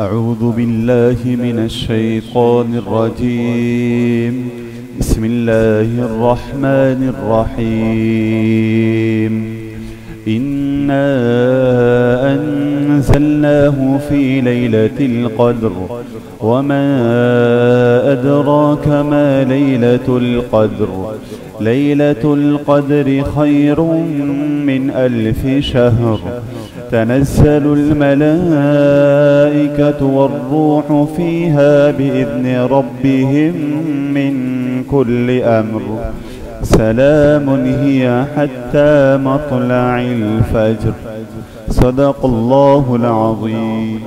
أعوذ بالله من الشيطان الرجيم. بسم الله الرحمن الرحيم. إنا أنزلناه في ليلة القدر وما أدراك ما ليلة القدر. ليلة القدر خير من 1000 شهر. تنزل الملائكة والروح فيها بإذن ربهم من كل أمر. سلام هي حتى مطلع الفجر. صدق الله العظيم.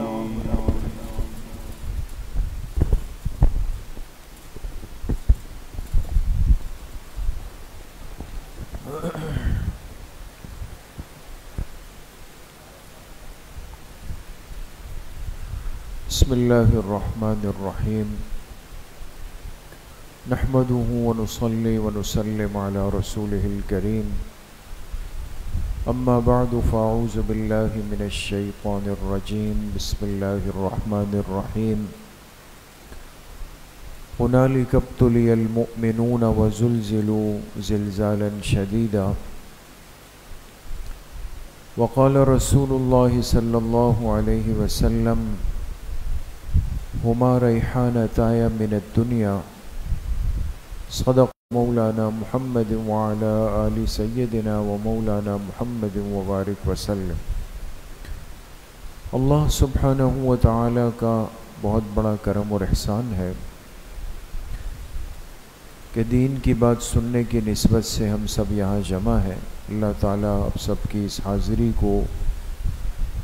بسم الله الرحمن الرحيم. نحمده ونصلي ونسلم على رسوله الكريم. أما بعد فأعوذ بالله من الشيطان الرجيم. بسم الله الرحمن الرحيم. هنالك ابتلي المؤمنون وزلزلوا زلزالا شديدا. وقال رسول الله صلى الله عليه وسلم: هما ریحانتایا من الدنیا. صدق مولانا محمد وعلى آل سیدنا و مولانا محمد وبارک وسلم. اللہ سبحانہ و تعالی کا بہت بڑا کرم اور احسان ہے کہ دین کی بات سننے کی نسبت سے ہم سب یہاں جمع ہیں. اللہ تعالیٰ اب سب کی اس حاضری کو،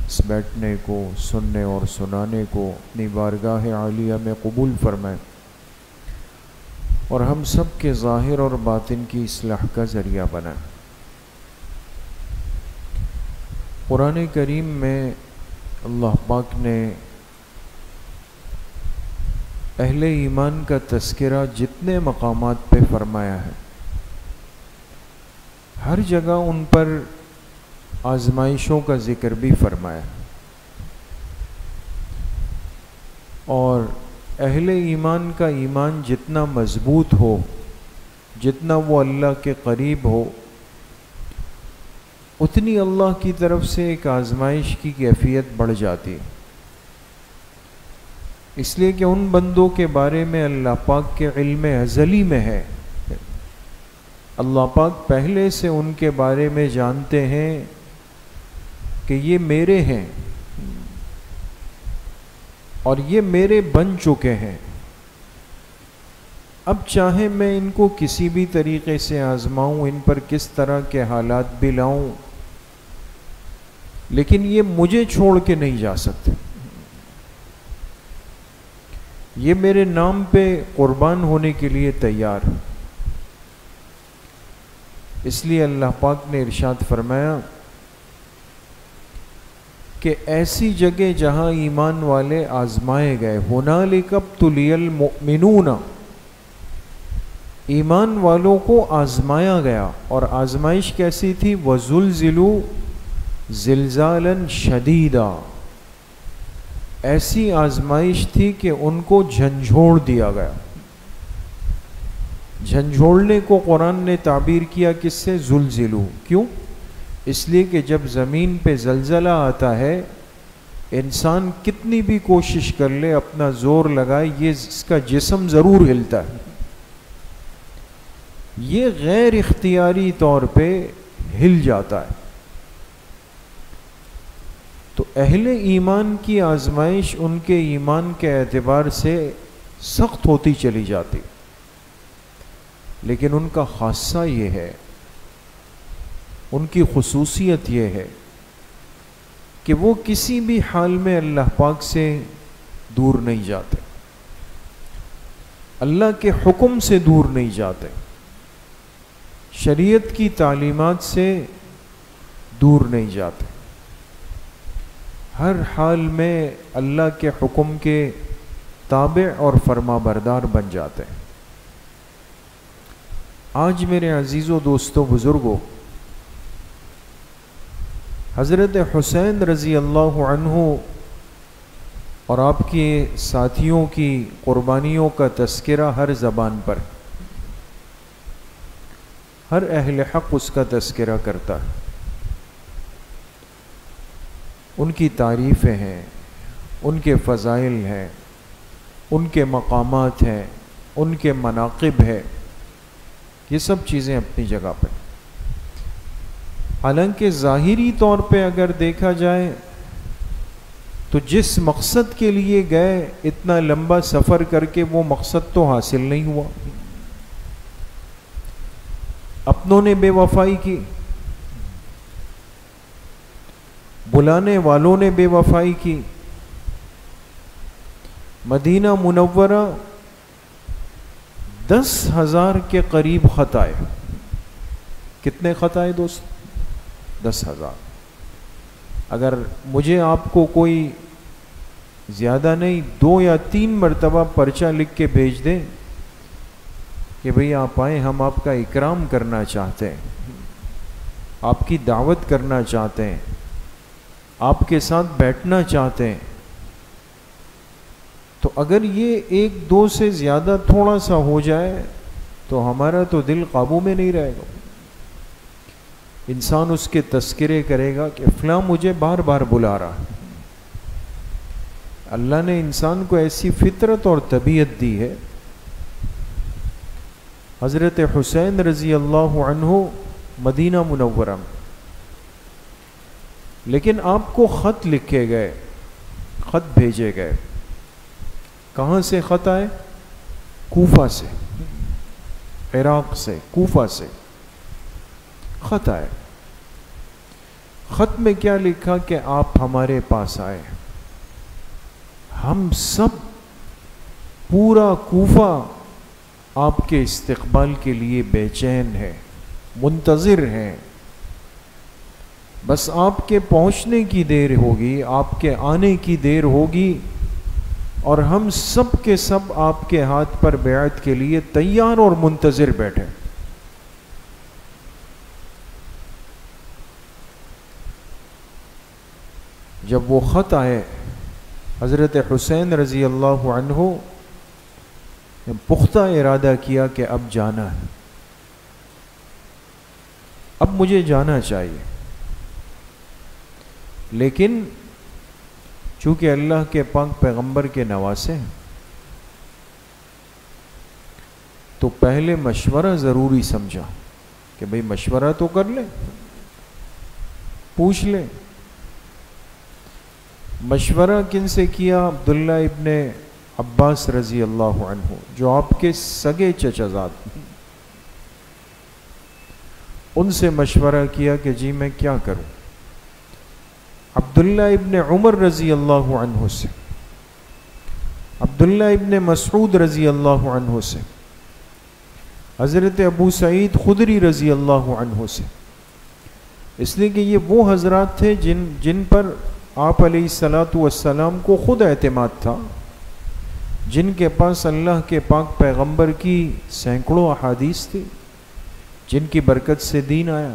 اس بیٹھنے کو، سننے اور سنانے کو اپنی بارگاہ عالیہ میں قبول فرمائے اور ہم سب کے ظاہر اور باطن کی اصلاح کا ذریعہ بنائے. قرآن کریم میں اللہ پاک نے اہل ایمان کا تذکرہ جتنے مقامات پہ فرمایا ہے، ہر جگہ ان پر آزمائشوں کا ذکر بھی فرمایا. اور اہل ایمان کا ایمان جتنا مضبوط ہو، جتنا وہ اللہ کے قریب ہو، اتنی اللہ کی طرف سے ایک آزمائش کی کیفیت بڑھ جاتی. اس لیے کہ ان بندوں کے بارے میں اللہ پاک کے علم ازلی میں ہے. اللہ پاک پہلے سے ان کے بارے میں جانتے ہیں کہ یہ میرے ہیں اور یہ میرے بن چکے ہیں. اب چاہے میں ان کو کسی بھی طریقے سے آزماؤں، ان پر کس طرح کے حالات بھی لاؤں، لیکن یہ مجھے چھوڑ کے نہیں جا سکتے. یہ میرے نام پہ قربان ہونے کے لیے تیار. اس لیے اللہ پاک نے ارشاد فرمایا کہ ایسی جگہ جہاں ایمان والے آزمائے گئے، ہنالک ابتلی المؤمنون، ایمان والوں کو آزمایا گیا. اور آزمائش کیسی تھی؟ وزلزلوا زلزالا شدیدا. ایسی آزمائش تھی کہ ان کو جھنجھوڑ دیا گیا. جھنجھوڑنے کو قرآن نے تعبیر کیا کس سے؟ زلزلوا. کیوں؟ اس لیے کہ جب زمین پہ زلزلہ آتا ہے، انسان کتنی بھی کوشش کر لے، اپنا زور لگائے، یہ اس کا جسم ضرور ہلتا ہے. یہ غیر اختیاری طور پہ ہل جاتا ہے. تو اہل ایمان کی آزمائش ان کے ایمان کے اعتبار سے سخت ہوتی چلی جاتی، لیکن ان کا خاصہ یہ ہے، ان کی خصوصیت یہ ہے کہ وہ کسی بھی حال میں اللہ پاک سے دور نہیں جاتے، اللہ کے حکم سے دور نہیں جاتے، شریعت کی تعلیمات سے دور نہیں جاتے. ہر حال میں اللہ کے حکم کے تابع اور فرما بردار بن جاتے ہیں. آج میرے عزیزوں، دوستوں، بزرگوں، حضرت حسین رضی اللہ عنہ اور آپ کے ساتھیوں کی قربانیوں کا تذکرہ ہر زبان پر، ہر اہل حق اس کا تذکرہ کرتا ہے، ان کی تعریفیں ہیں، ان کے فضائل ہیں، ان کے مقامات ہیں، ان کے مناقب ہے، یہ سب چیزیں اپنی جگہ پہ۔ حالانکہ ظاہری طور پہ اگر دیکھا جائے تو جس مقصد کے لیے گئے اتنا لمبا سفر کر کے وہ مقصد تو حاصل نہیں ہوا۔ اپنوں نے بے وفائی کی، بلانے والوں نے بے وفائی کی۔ مدینہ منورہ 10,000 کے قریب خط آئے۔ کتنے خط آئے دوست؟ 10,000۔ اگر مجھے آپ کو کوئی زیادہ نہیں 2 یا 3 مرتبہ پرچہ لکھ کے بھیج دیں کہ بھئی آپ آئیں، ہم آپ کا اکرام کرنا چاہتے ہیں، آپ کی دعوت کرنا چاہتے ہیں، آپ کے ساتھ بیٹھنا چاہتے ہیں، تو اگر یہ 1-2 سے زیادہ تھوڑا سا ہو جائے تو ہمارا تو دل قابو میں نہیں رہے گا۔ انسان اس کے تذکرے کرے گا کہ فلاں مجھے بار بار بلا رہا ہے۔ اللہ نے انسان کو ایسی فطرت اور طبیعت دی ہے۔ حضرت حسین رضی اللہ عنہ مدینہ منورہ میں، لیکن آپ کو خط لکھے گئے، خط بھیجے گئے۔ کہاں سے خط آئے؟ کوفہ سے، عراق سے، کوفہ سے خط آئے۔ خط میں کیا لکھا کہ آپ ہمارے پاس آئے، ہم سب پورا کوفہ آپ کے استقبال کے لیے بے چین ہے، منتظر ہیں، بس آپ کے پہنچنے کی دیر ہوگی، آپ کے آنے کی دیر ہوگی، اور ہم سب کے سب آپ کے ہاتھ پر بیعت کے لیے تیار اور منتظر بیٹھے۔ جب وہ خط آئے، حضرت حسین رضی اللہ عنہ نے پختہ ارادہ کیا کہ اب جانا ہے، اب مجھے جانا چاہیے، لیکن چونکہ اللہ کے پاک پیغمبر کے نواسے ہیں تو پہلے مشورہ ضروری سمجھا کہ بھئی مشورہ تو کر لیں، پوچھ لیں۔ مشورہ کن سے کیا؟ عبداللہ ابن عباس رضی اللہ عنہ، جو آپ کے سگے چچا زاد، ان سے مشورہ کیا کہ جی میں کیا کروں۔ عبداللہ ابن عمر رضی اللہ عنہ سے، عبداللہ ابن مسعود رضی اللہ عنہ سے، حضرت ابو سعید خدری رضی اللہ عنہ سے، اس لیے کہ یہ وہ حضرات تھے جن پر آپ علیہ الصلاۃ والسلام کو خود اعتماد تھا، جن کے پاس اللہ کے پاک پیغمبر کی سینکڑوں احادیث تھی، جن کی برکت سے دین آیا۔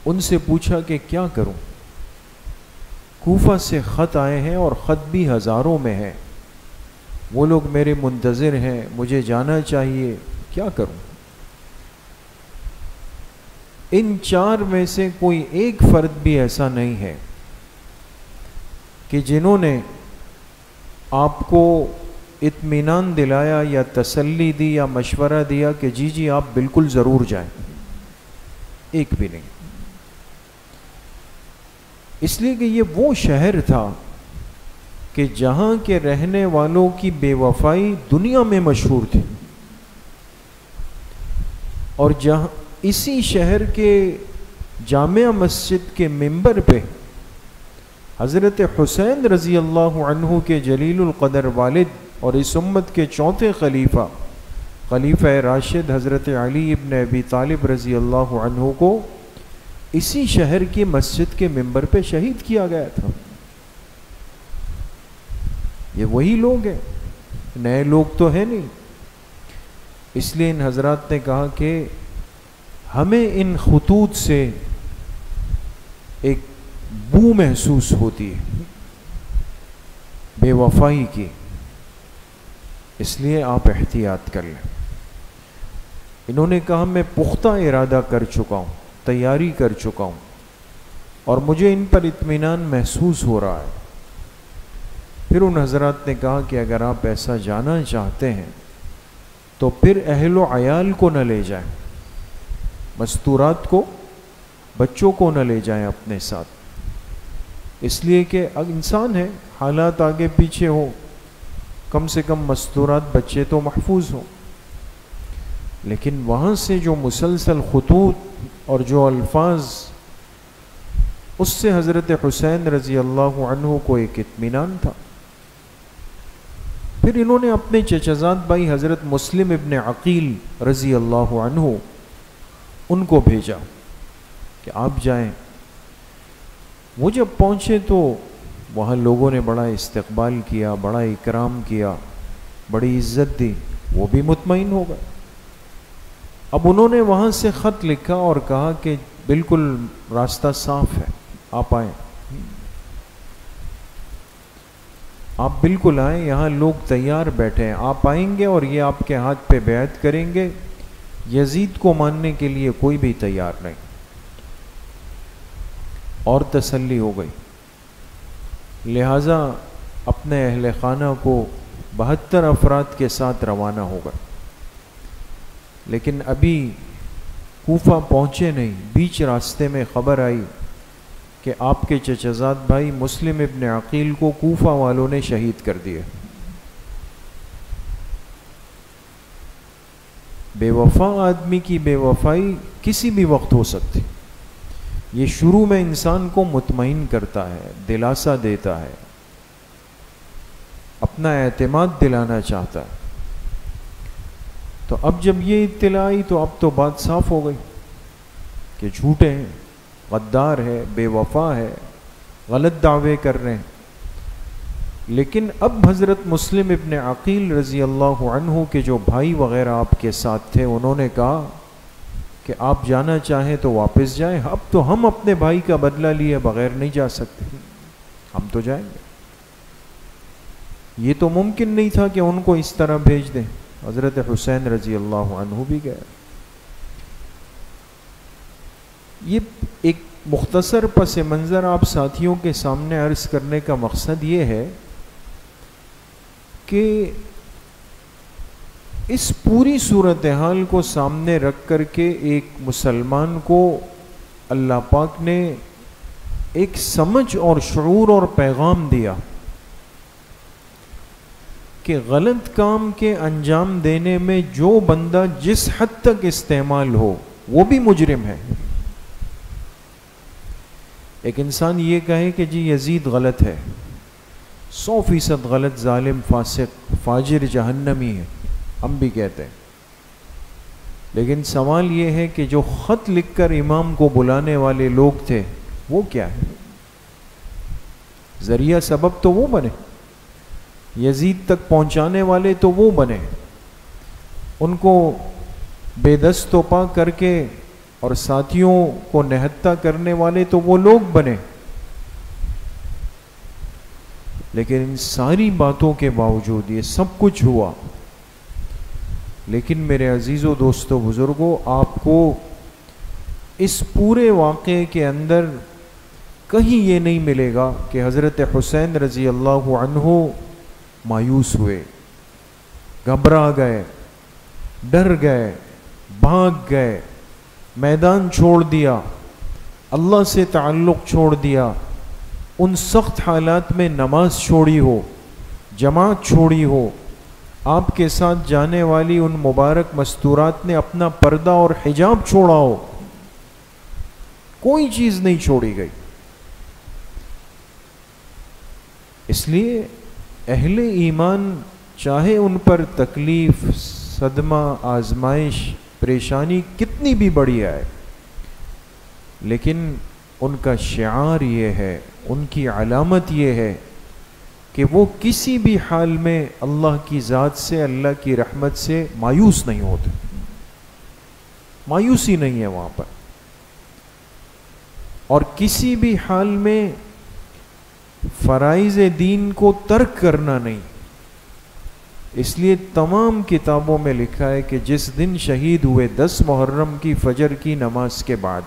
ان سے پوچھا کہ کیا کروں، کوفہ سے خط آئے ہیں اور خط بھی ہزاروں میں ہیں، وہ لوگ میرے منتظر ہیں، مجھے جانا چاہیے، کیا کروں؟ ان 4 میں سے کوئی ایک فرد بھی ایسا نہیں ہے کہ جنہوں نے آپ کو اطمینان دلایا یا تسلی دی یا مشورہ دیا کہ جی جی آپ بالکل ضرور جائیں، ایک بھی نہیں۔ اس لیے کہ یہ وہ شہر تھا کہ جہاں کے رہنے والوں کی بے وفائی دنیا میں مشہور تھی، اور جہاں اسی شہر کے جامع مسجد کے ممبر پہ حضرت حسین رضی اللہ عنہ کے جلیل القدر والد اور اس امت کے چوتھے خلیفہ راشد حضرت علی ابن ابی طالب رضی اللہ عنہ کو اسی شہر کی مسجد کے ممبر پہ شہید کیا گیا تھا۔ یہ وہی لوگ ہیں، نئے لوگ تو ہیں نہیں۔ اس لیے ان حضرات نے کہا کہ ہمیں ان خطوط سے ایک بو محسوس ہوتی ہے، بے وفائی کی، اس لیے آپ احتیاط کر لیں۔ انہوں نے کہا میں پختہ ارادہ کر چکا ہوں، تیاری کر چکا ہوں، اور مجھے ان پر اطمینان محسوس ہو رہا ہے۔ پھر ان حضرات نے کہا کہ اگر آپ ایسا جانا چاہتے ہیں تو پھر اہل و عیال کو نہ لے جائیں، مستورات کو، بچوں کو نہ لے جائیں اپنے ساتھ، اس لیے کہ انسان ہے، حالات آگے پیچھے ہو، کم سے کم مستورات بچے تو محفوظ ہوں۔ لیکن وہاں سے جو مسلسل خطوط اور جو الفاظ، اس سے حضرت حسین رضی اللہ عنہ کو ایک اطمینان تھا۔ پھر انہوں نے اپنے چچزاد بھائی حضرت مسلم ابن عقیل رضی اللہ عنہ ان کو بھیجا کہ آپ جائیں۔ وہ جب پہنچے تو وہاں لوگوں نے بڑا استقبال کیا، بڑا اکرام کیا، بڑی عزت دی، وہ بھی مطمئن ہو گئے۔ اب انہوں نے وہاں سے خط لکھا اور کہا کہ بالکل راستہ صاف ہے، آپ آئیں، آپ بالکل آئیں، یہاں لوگ تیار بیٹھے ہیں، آپ آئیں گے اور یہ آپ کے ہاتھ پہ بیعت کریں گے، یزید کو ماننے کے لیے کوئی بھی تیار نہیں۔ اور تسلی ہو گئی، لہٰذا اپنے اہل خانہ کو 72 افراد کے ساتھ روانہ ہو گئے۔ لیکن ابھی کوفہ پہنچے نہیں، بیچ راستے میں خبر آئی کہ آپ کے چچزاد بھائی مسلم ابن عقیل کو کوفہ والوں نے شہید کر دیا۔ بے وفا آدمی کی بے وفائی کسی بھی وقت ہو سکتی، یہ شروع میں انسان کو مطمئن کرتا ہے، دلاسا دیتا ہے، اپنا اعتماد دلانا چاہتا ہے۔ تو اب جب یہ اطلاع آئی تو اب تو بات صاف ہو گئی کہ جھوٹے ہیں، غدار ہے، بے وفا ہے، غلط دعوے کر رہے ہیں۔ لیکن اب حضرت مسلم ابن عقیل رضی اللہ عنہ کے جو بھائی وغیرہ آپ کے ساتھ تھے، انہوں نے کہا کہ آپ جانا چاہیں تو واپس جائیں، اب تو ہم اپنے بھائی کا بدلہ لیے بغیر نہیں جا سکتے، ہم تو جائیں گے۔ یہ تو ممکن نہیں تھا کہ ان کو اس طرح بھیج دیں۔ حضرت حسین رضی اللہ عنہ بھی گئے۔ یہ ایک مختصر پس منظر آپ ساتھیوں کے سامنے عرض کرنے کا مقصد یہ ہے کہ اس پوری صورتحال کو سامنے رکھ کر کے ایک مسلمان کو اللہ پاک نے ایک سمجھ اور شعور اور پیغام دیا کہ غلط کام کے انجام دینے میں جو بندہ جس حد تک استعمال ہو وہ بھی مجرم ہے۔ ایک انسان یہ کہے کہ جی یزید غلط ہے، 100% غلط، ظالم، فاسق، فاجر، جہنمی ہے، ہم بھی کہتے ہیں، لیکن سوال یہ ہے کہ جو خط لکھ کر امام کو بلانے والے لوگ تھے وہ کیا ہے؟ ذریعہ سبب تو وہ بنے، یزید تک پہنچانے والے تو وہ بنے، ان کو بے دست و پا کر کے اور ساتھیوں کو نہتہ کرنے والے تو وہ لوگ بنے۔ لیکن ان ساری باتوں کے باوجود یہ سب کچھ ہوا، لیکن میرے عزیزوں، دوستوں، بزرگوں، آپ کو اس پورے واقعے کے اندر کہیں یہ نہیں ملے گا کہ حضرت حسین رضی اللہ عنہ مایوس ہوئے، گھبرا گئے، ڈر گئے، بھاگ گئے، میدان چھوڑ دیا، اللہ سے تعلق چھوڑ دیا، ان سخت حالات میں نماز چھوڑی ہو، جماعت چھوڑی ہو، آپ کے ساتھ جانے والی ان مبارک مستورات نے اپنا پردہ اور حجاب چھوڑا ہو، کوئی چیز نہیں چھوڑی گئی۔ اس لیے اہل ایمان چاہے ان پر تکلیف، صدمہ، آزمائش، پریشانی کتنی بھی بڑی آئے، لیکن ان کا شعار یہ ہے، ان کی علامت یہ ہے کہ وہ کسی بھی حال میں اللہ کی ذات سے، اللہ کی رحمت سے مایوس نہیں ہوتے، مایوسی نہیں ہے وہاں پر، اور کسی بھی حال میں فرائض دین کو ترک کرنا نہیں. اس لیے تمام کتابوں میں لکھا ہے کہ جس دن شہید ہوئے 10 محرم کی فجر کی نماز کے بعد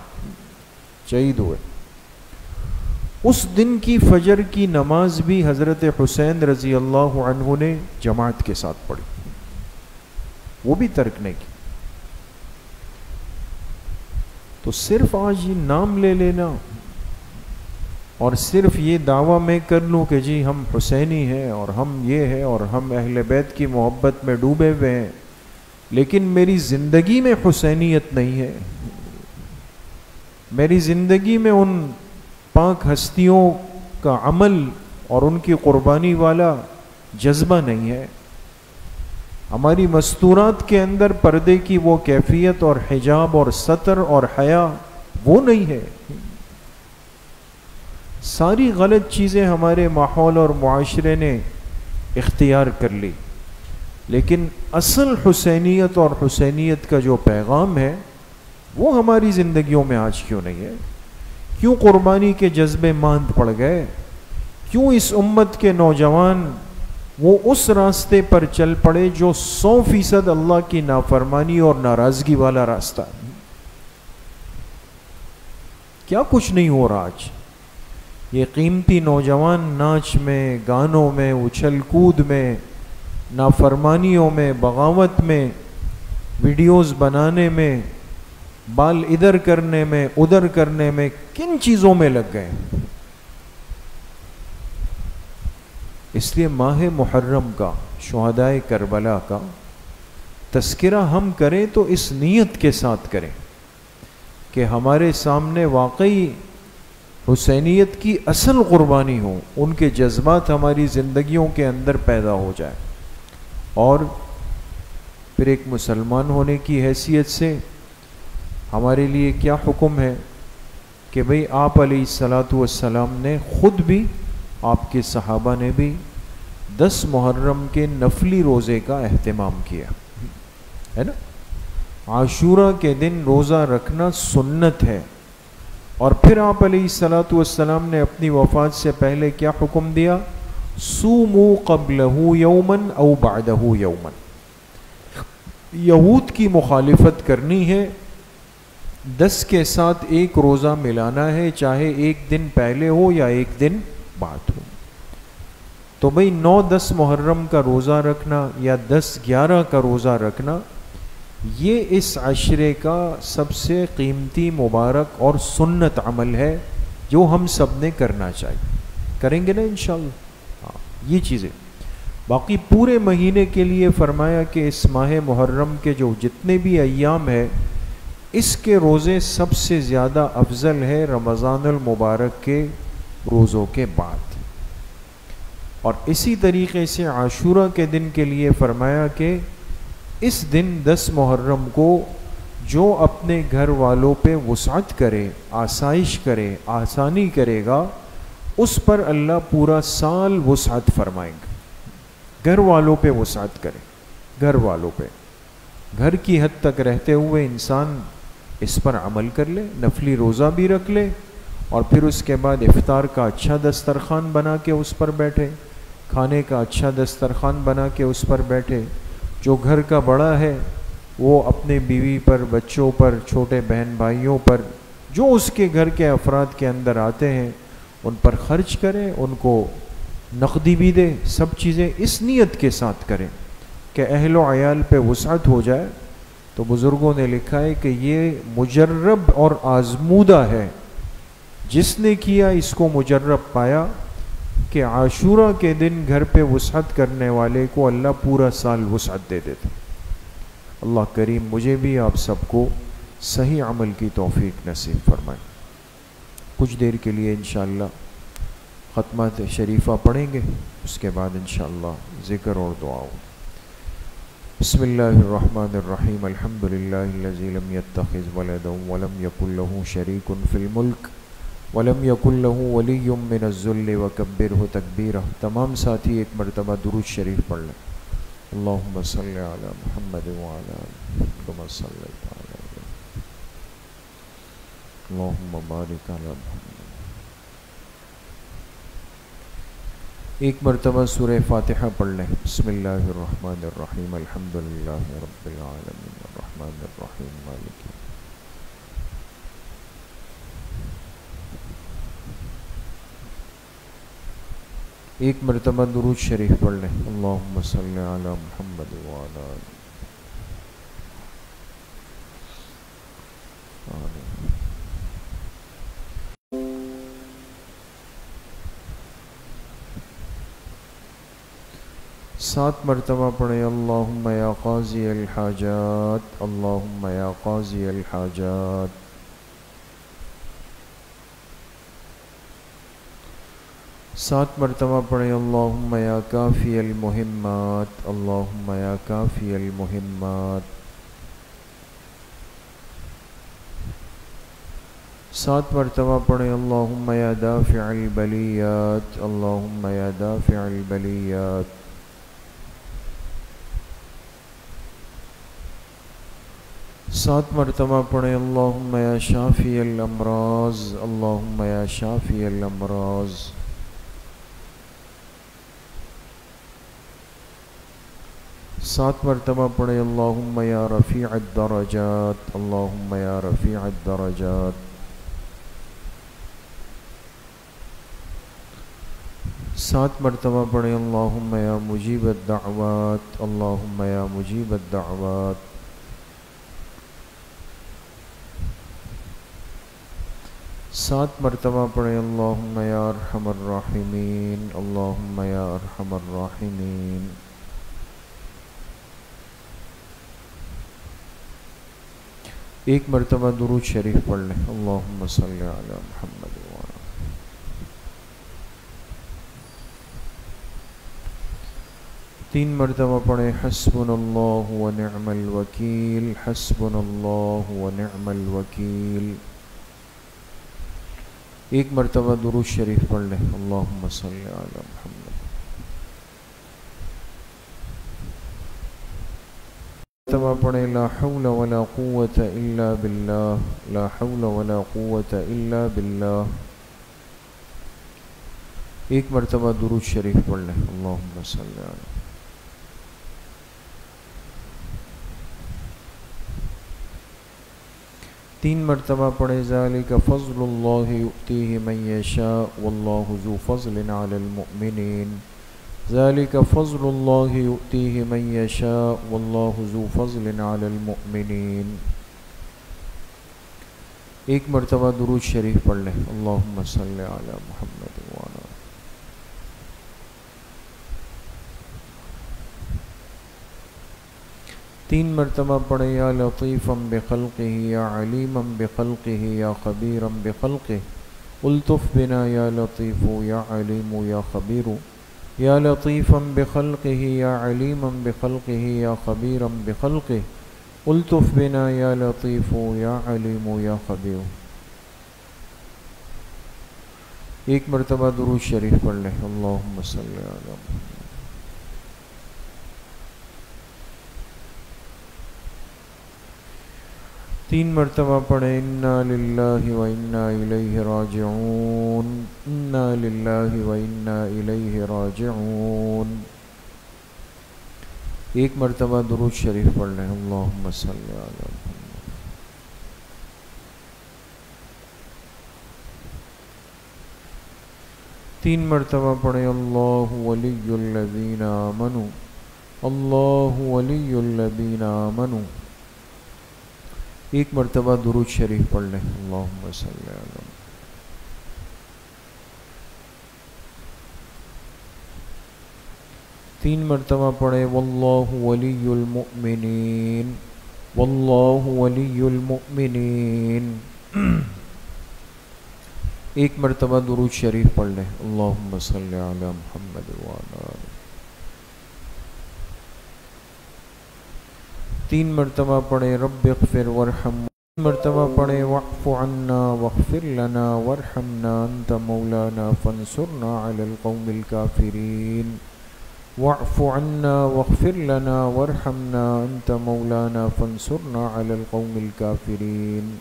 شہید ہوئے، اس دن کی فجر کی نماز بھی حضرت حسین رضی اللہ عنہ نے جماعت کے ساتھ پڑھی، وہ بھی ترک نہیں کی. تو صرف آج یہ نام لے لینا اور صرف یہ دعویٰ میں کر لوں کہ جی ہم حسینی ہیں اور ہم یہ ہیں اور ہم اہل بیت کی محبت میں ڈوبے ہوئے ہیں، لیکن میری زندگی میں حسینیت نہیں ہے، میری زندگی میں ان پاک ہستیوں کا عمل اور ان کی قربانی والا جذبہ نہیں ہے، ہماری مستورات کے اندر پردے کی وہ کیفیت اور حجاب اور ستر اور حیا وہ نہیں ہے. ساری غلط چیزیں ہمارے ماحول اور معاشرے نے اختیار کر لی، لیکن اصل حسینیت اور حسینیت کا جو پیغام ہے وہ ہماری زندگیوں میں آج کیوں نہیں ہے؟ کیوں قربانی کے جذبے ماند پڑ گئے؟ کیوں اس امت کے نوجوان وہ اس راستے پر چل پڑے جو 100% اللہ کی نافرمانی اور ناراضگی والا راستہ؟ کیا کچھ نہیں ہو رہا آج؟ یہ قیمتی نوجوان ناچ میں، گانوں میں، اچھل کود میں، نافرمانیوں میں، بغاوت میں، ویڈیوز بنانے میں، بال ادھر کرنے میں، ادھر کرنے میں، کن چیزوں میں لگ گئے؟ اس لیے ماہ محرم کا، شہدائے کربلا کا تذکرہ ہم کریں تو اس نیت کے ساتھ کریں کہ ہمارے سامنے واقعی حسینیت کی اصل قربانی ہو، ان کے جذبات ہماری زندگیوں کے اندر پیدا ہو جائے. اور پھر ایک مسلمان ہونے کی حیثیت سے ہمارے لیے کیا حکم ہے کہ بھئی آپ علیہ الصلاۃ والسلام نے خود بھی، آپ کے صحابہ نے بھی 10 محرم کے نفلی روزے کا اہتمام کیا ہے نا. عاشورہ کے دن روزہ رکھنا سنت ہے. اور پھر آپ علیہ الصلاۃ والسلام نے اپنی وفات سے پہلے کیا حکم دیا؟ صوموا قبلہ یومن او بعدہ یومن. یہود کی مخالفت کرنی ہے، 10 کے ساتھ ایک روزہ ملانا ہے، چاہے ایک دن پہلے ہو یا ایک دن بعد ہو. تو بھئی 9-10 محرم کا روزہ رکھنا یا 10-11 کا روزہ رکھنا، یہ اس عشرے کا سب سے قیمتی، مبارک اور سنت عمل ہے جو ہم سب نے کرنا چاہیے. کریں گے نا انشاءاللہ؟ یہ چیزیں. باقی پورے مہینے کے لیے فرمایا کہ اس ماہ محرم کے جو جتنے بھی ایام ہے، اس کے روزے سب سے زیادہ افضل ہے رمضان المبارک کے روزوں کے بعد. اور اسی طریقے سے عاشورہ کے دن کے لیے فرمایا کہ اس دن 10 محرم کو جو اپنے گھر والوں پہ وسعت کرے، آسائش کرے، آسانی کرے گا، اس پر اللہ پورا سال وسعت فرمائیں گے. گھر والوں پہ وسعت کرے، گھر والوں پہ، گھر کی حد تک رہتے ہوئے انسان اس پر عمل کر لے، نفلی روزہ بھی رکھ لے، اور پھر اس کے بعد افطار کا اچھا دسترخوان بنا کے اس پر بیٹھے، کھانے کا اچھا دسترخوان بنا کے اس پر بیٹھے. جو گھر کا بڑا ہے وہ اپنے بیوی پر، بچوں پر، چھوٹے بہن بھائیوں پر، جو اس کے گھر کے افراد کے اندر آتے ہیں ان پر خرچ کرے، ان کو نقدی بھی دے. سب چیزیں اس نیت کے ساتھ کریں کہ اہل و عیال پہ وسعت ہو جائے. تو بزرگوں نے لکھا ہے کہ یہ مجرب اور آزمودہ ہے، جس نے کیا اس کو مجرب پایا کہ عاشورہ کے دن گھر پہ وسعت کرنے والے کو اللہ پورا سال وسعت دے دیتا. اللہ کریم مجھے بھی آپ سب کو صحیح عمل کی توفیق نصیب فرمائے. کچھ دیر کے لیے انشاءاللہ ختمات شریفہ پڑھیں گے، اس کے بعد انشاءاللہ ذکر اور دعا. بسم اللہ الرحمن الرحیم. الحمدللہ الذی لم یتخذ ولدا ولم یکن له شریک فی الملک وَلَمْ يَكُنْ لَهُ وَلِيٌّ مِّنَ الذُّلِّ وَكَبِّرْهُ تَكْبِيرًا. تمام ساتھی ایک مرتبہ درود شریف پڑھ لیں. اللہم صلی علی محمد وعلی آلہ کما صلیت علی ابراہیم. اللہم بارک علی محمد. ایک مرتبہ سورہ فاتحہ پڑھ لیں۔ بسم اللہ الرحمن الرحیم، الحمدللہ رب العالمین الرحمن الرحیم مالک۔ ایک مرتبہ درود شریف پڑھ لیں۔ اللہم صلی علی محمد وعلی آلہ۔ 7 مرتبہ پڑھیں۔ اللہم یا قاضی الحاجات، اللہم یا قاضی الحاجات۔ 7 مرتبہ پڑھیں۔ اللہم یا کافی المہمات، اللہم یا کافی المہمات۔ 7 مرتبہ پڑھیں۔ اللہم یا دافع البلیات، اللہم یا دافع البلیات۔ 7 مرتبہ پڑھیں۔ اللہم یا شافی الامراض، اللہم یا شافی الامراض۔ 7 مرتبہ پڑھیں۔ اللہم یا رفیع الدرجات، اللہم یا رفیع الدرجات۔ 7 مرتبہ پڑھیں۔ اللہم یا مجیب الدعوات، اللہم یا مجیب الدعوات۔ 7 مرتبہ پڑھیں۔ اللہم یا ارحم الراحمین، اللہم یا ارحم الراحمین۔ 1 مرتبہ درود شریف پڑھ لیں۔ اللہم صلی علی محمد وعلی۔ 3 مرتبہ پڑھیں۔ حسبنا اللہ ونعم الوکیل، حسبنا اللہ ونعم الوکیل۔ 1 مرتبہ درود شریف پڑھ لیں۔ اللہم صلی علی محمد۔ مرتبہ پڑھیں۔ لا حول ولا قوة الا باللہ، لا حول ولا قوة الا باللہ۔ 1 مرتبہ درود شریف پڑھ لیں۔ اللہم صلی علی۔ 3 مرتبہ پڑھیں۔ ذالک فضل اللہ یؤتیہ من یشاء واللہ ذو فضل علی المؤمنین، ذالک فضل اللہ یؤتیہ من یشاء واللہ ذو فضل علی المؤمنین۔ 1 مرتبہ درود شریف پڑھ لیں۔ اللہم صلی علی محمد وعلی۔ 3 مرتبہ پڑھیں۔ یا لطیفا بخلقہ یا علیما بخلقہ یا خبیرا بخلقہ، الطف بنا یا لطیف یا علیم یا خبیر، یا لطیفا بخلقہ یا علیما بخلقہ یا خبیرا بخلقہ، الطف بنا یا لطیف یا علیم یا خبیر۔ 1 مرتبہ درود شریف پڑھ لیں۔ اللہم صلی علی محمد۔ 3 مرتبہ پڑھیں۔ انا للہ و انا الیہ راجعون، انا للہ و انا الیہ راجعون۔ 1 مرتبہ درود شریف پڑھ لیں۔ اللہم صلی علی محمد۔ 3 مرتبہ پڑھیں۔ اللہ ولی الذین آمنوا، اللہ ولی الذین آمنوا۔ 1 مرتبہ درود شریف پڑھ لیں۔ اللہم صلی علی محمد۔ 3 مرتبہ پڑھیں۔ واللہ ولی المؤمنین، واللہ ولی المؤمنین۔ 1 مرتبہ درود شریف پڑھ لیں۔ اللہم صلی علی محمد وعلی آلہ۔ 3 مرتبہ پڑھیں۔ رب اغفر وارحم۔ 3 مرتبہ پڑھیں۔ واعف عنا واغفر لنا وارحمنا انت مولانا فانصرنا علی القوم الکافرین، واعف عنا واغفر لنا وارحمنا انت مولانا فانصرنا علی القوم الکافرین۔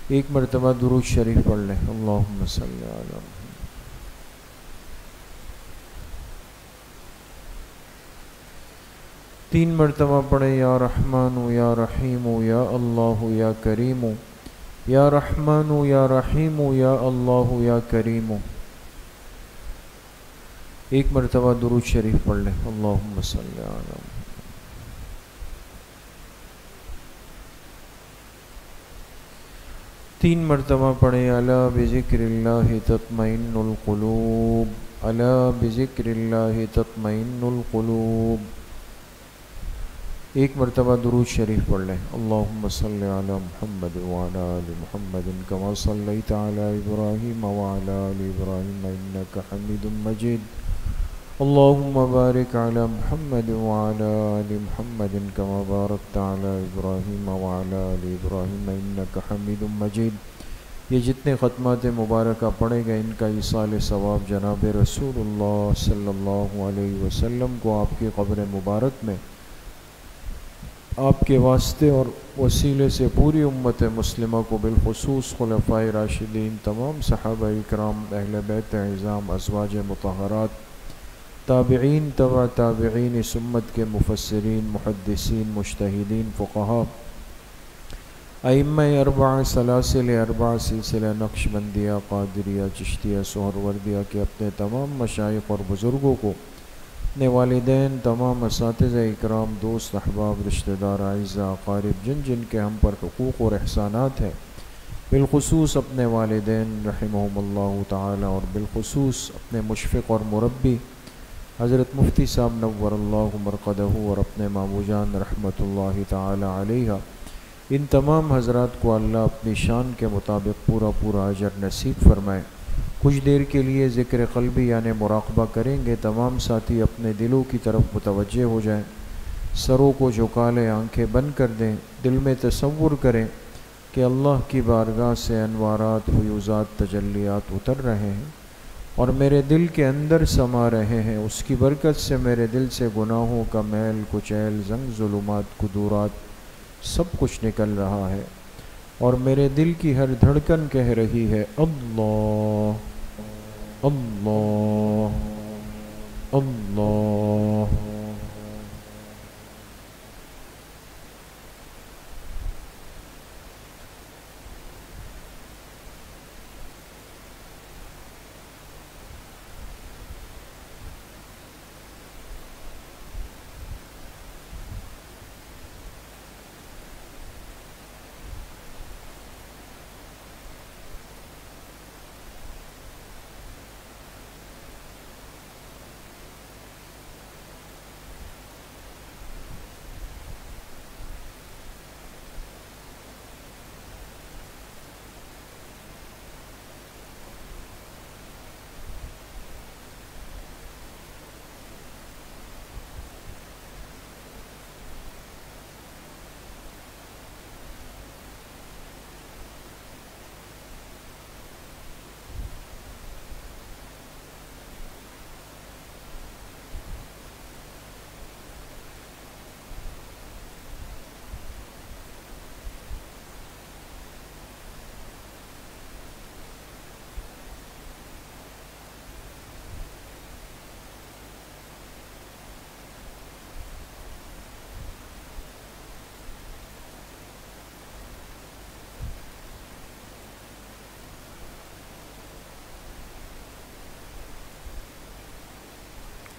1 مرتبہ درود شریف پڑھ لیں۔ اللہم صلی علی محمد۔ 3 مرتبہ پڑھیں یا رحمان یا رحیم یا اللہ یا کریم یا رحمان یا رحیم یا اللہ یا کریم. 1 مرتبہ درود شریف پڑھ لیں. اللہم صلی علی. 3 مرتبہ پڑھیں الا بذکر اللہ تطمئن القلوب الا بذکر اللہ تطمئن القلوب. 1 مرتبہ درود شریف پڑھ لیں. اللہم صلی علی محمد وعلی آل محمد کما صلیت علی ابراہیم وعلی آل ابراہیم انک حمید مجید. اللہم بارک علی محمد وعلی آل محمد کما بارکت علی ابراہیم وعلی آل ابراہیم انک حمید مجید. یہ جتنے ختمات مبارکہ پڑھے گئے ان کا ایصال ثواب جناب رسول اللہ صلی اللہ علیہ وسلم کو آپ کی قبر مبارک میں آپ کے واسطے اور وسیلے سے پوری امت مسلمہ کو بالخصوص خلفائے راشدین، تمام صحابہ اکرام، اہل بیت اعظام، ازواج مطہرات، تابعین، تبع تابعین، اس امت کے مفسرین، محدثین، مجتہدین، فقہاء، ائمہ اربعہ، سلاسل اربعہ، سلسلہ نقشبندیہ، قادریہ، چشتیہ، سہروردیہ کے اپنے تمام مشائخ اور بزرگوں کو، اپنے والدین، تمام اساتذہ اکرام، دوست، احباب، رشتہ دار، اعزاء، اقارب، جن جن کے ہم پر حقوق اور احسانات ہیں، بالخصوص اپنے والدین رحمہم اللہ تعالی، اور بالخصوص اپنے مشفق اور مربی حضرت مفتی صاحب نور اللہ مرقدہ، اور اپنے مامو جان رحمۃ اللہ تعالی علیہ، ان تمام حضرات کو اللہ اپنی شان کے مطابق پورا پورا اجر نصیب فرمائے. کچھ دیر کے لیے ذکر قلبی یعنی مراقبہ کریں گے. تمام ساتھی اپنے دلوں کی طرف متوجہ ہو جائیں، سروں کو جھکا لیں، آنکھیں بند کر دیں. دل میں تصور کریں کہ اللہ کی بارگاہ سے انوارات، فیوزات، تجلیات اتر رہے ہیں اور میرے دل کے اندر سما رہے ہیں. اس کی برکت سے میرے دل سے گناہوں کا میل کچیل، زنگ، ظلمات، قدورات سب کچھ نکل رہا ہے، اور میرے دل کی ہر دھڑکن کہہ رہی ہے اللہ اللہ اللہ.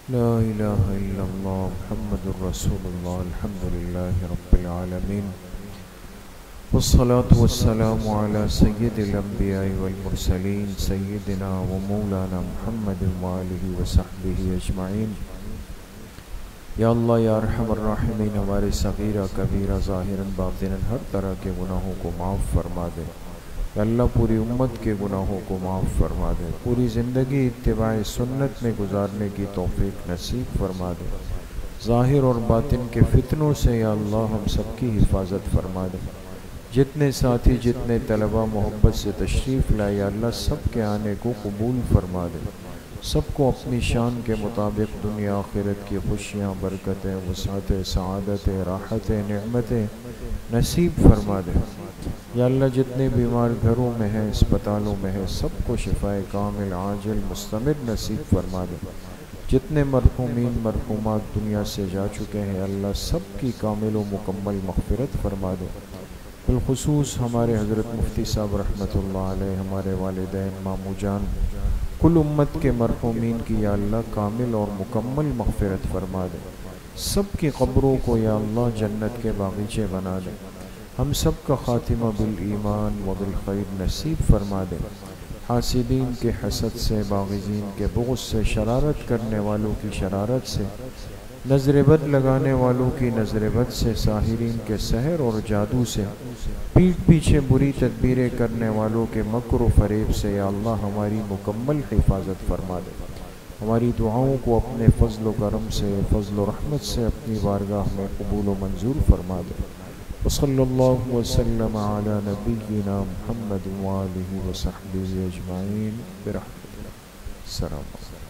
لا الہ الا اللہ محمد الرسول اللہ. الحمدللہ رب العالمین، والصلاة والسلام علی سید الانبیاء والمرسلین، سیدنا و مولانا محمد وآلہ وصحبہ اجمعین. یا اللہ یا ارحم الراحمین، ہمارے صغیرہ کبیرہ ظاہراً باطناً ہر طرح کے گناہوں کو معاف فرما دے. کہ اللہ پوری امت کے گناہوں کو معاف فرما دے، پوری زندگی اتباع سنت میں گزارنے کی توفیق نصیب فرما دے. ظاہر اور باطن کے فتنوں سے یا اللہ ہم سب کی حفاظت فرما دے. جتنے ساتھی، جتنے طلبہ محبت سے تشریف لائے یا اللہ سب کے آنے کو قبول فرما دے. سب کو اپنی شان کے مطابق دنیا آخرت کی خوشیاں، برکتیں، وسعتیں، سعادتیں، راحتیں، نعمتیں نصیب فرما دے. یا اللہ جتنے بیمار گھروں میں ہیں، اسپتالوں میں ہیں، سب کو شفائے کامل عاجل مستمر نصیب فرما دے. جتنے مرحومین مرحومات دنیا سے جا چکے ہیں اللہ سب کی کامل و مکمل مغفرت فرما دے۔ بالخصوص ہمارے حضرت مفتی صاحب رحمۃ اللہ علیہ، ہمارے والدین، ماموں جان، کل امت کے مرحومین کی یا اللہ کامل اور مکمل مغفرت فرما دے۔ سب کی قبروں کو یا اللہ جنت کے باغیچے بنا دے۔ ہم سب کا خاتمہ بالایمان و بالخیر نصیب فرما دے۔ حاسدین کے حسد سے، باغزین کے بغض سے، شرارت کرنے والوں کی شرارت سے، نظر بد لگانے والوں کی نظر بد سے، ساحرین کے سحر اور جادو سے، پیٹھ پیچھے بری تدبیریں کرنے والوں کے مکر و فریب سے یا اللہ ہماری مکمل حفاظت فرما دے۔ ہماری دعاؤں کو اپنے فضل و کرم سے، فضل و رحمت سے اپنی بارگاہ میں قبول و منظور فرما دے۔ وصلی اللہ وسلم علی نبینا محمد وآلہ وصحبہ اجمعین برحمتہ۔ السلام علیکم۔